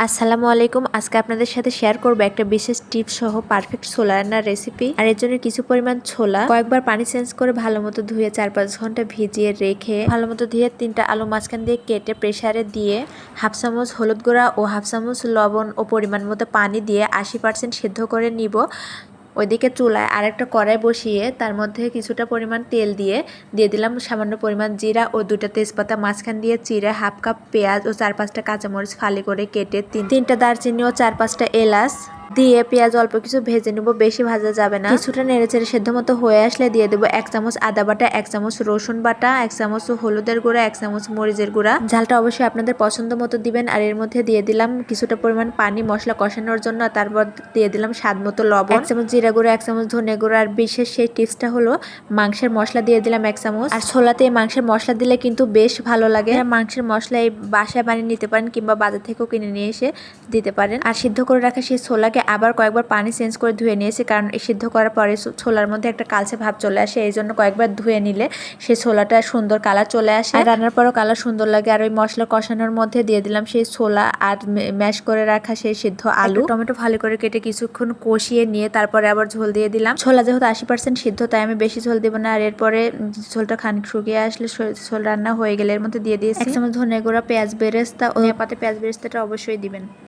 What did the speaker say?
আসসালামু আলাইকুম। আজকে আপনাদের সাথে শেয়ার করব একটা বিশেষ টিপস সহ পারফেক্ট ছোলা রান্নার রেসিপি। আর এর জন্য কিছু পরিমাণ ছোলা কয়েকবার পানি চেঞ্জ করে ভালো মতো ধুয়ে 4-5 ঘন্টা ভিজিয়ে রেখে ভালো মতো ধুয়ে 3টা আলু মাঝখান দিয়ে কেটে প্রেসারে দিয়ে হাফ চামচ হলুদ গুঁড়া ও হাফ চামচ লবণ ও পরিমাণ মতো পানি দিয়ে 80% সিদ্ধ করে নিব। ওইদিকে চুলায় আরেকটা কড়াই বসিয়ে তার মধ্যে কিছুটা পরিমাণ তেল দিয়ে দিলাম সামান্য পরিমাণ জিরা ও 2টা তেজপাতা মাঝখান দিয়ে চিড়ে, হাফ কাপ পেঁয়াজ ও 4-5টা কাঁচামরিচ ফালি করে কেটে 3টা দারচিনি ও 4-5টা এলাচ দিয়ে পেঁয়াজ অল্প কিছু ভেজে নেব, বেশি ভাজা যাবে না। কিছুটা নেড়েচেড়ে সেদ্ধ মতো হয়ে আসলে দিয়ে দেবো 1 চামচ আদা বাটা, 1 চামচ রসুন বাটা, 1 চামচ হলুদের গুঁড়া, 1 চামচ মরিচের গুঁড়া। ঝালটা অবশ্যই আপনাদের পছন্দ মতো দিবেন। আর এর মধ্যে দিয়ে দিলাম কিছুটা পরিমাণ পানি মশলা কষানোর জন্য। তারপর দিয়ে দিলাম স্বাদ মতো লবণ, 1 চামচ জিরা গুঁড়া, 1 চামচ ধনে গুঁড়া। আর বিশেষ সেই টিপসটা হলো মাংসের মশলা দিয়ে দিলাম 1 চামচ। আর ছোলাতে মাংসের মশলা দিলে কিন্তু বেশ ভালো লাগে। মাংসের মশলা এই বাসায় বানিয়ে নিতে পারেন কিংবা বাজার থেকেও কিনে নিয়ে এসে দিতে পারেন। আর সিদ্ধ করে রাখা সেই ছোলাকে আবার কয়েকবার পানি চেঞ্জ করে ধুয়ে নিয়েছি, কারণ সিদ্ধ করার পরে ছোলার মধ্যে একটা কালচে ভাব চলে আসে। এই জন্য কয়েকবার ধুয়ে নিলে সেই ছোলাটা সুন্দর কালার চলে আসে আর রান্নার পরও কালার সুন্দর লাগে। আর ওই মশলা কষানোর মধ্যে দিয়ে দিলাম সেই ছোলা আর ম্যাশ করে রাখা সেই সিদ্ধ আলু, টমেটো ভালো করে কেটে কিছুক্ষণ কষিয়ে নিয়ে তারপরে আবার ঝোল দিয়ে দিলাম। ছোলা যেহেতু 80% সিদ্ধ, তাই আমি বেশি ঝোল দেবো না। আর এরপরে ঝোলটা খানিক শুকিয়ে আসলে ঝোল রান্না হয়ে গেলে এর মধ্যে দিয়ে দিয়েছি 1 চামচ ধনে গুঁড়া, পেঁয়াজ বেরেস্তা ও পাতে পেঁয়াজ বেরেস্তাটা অবশ্যই দিবেন।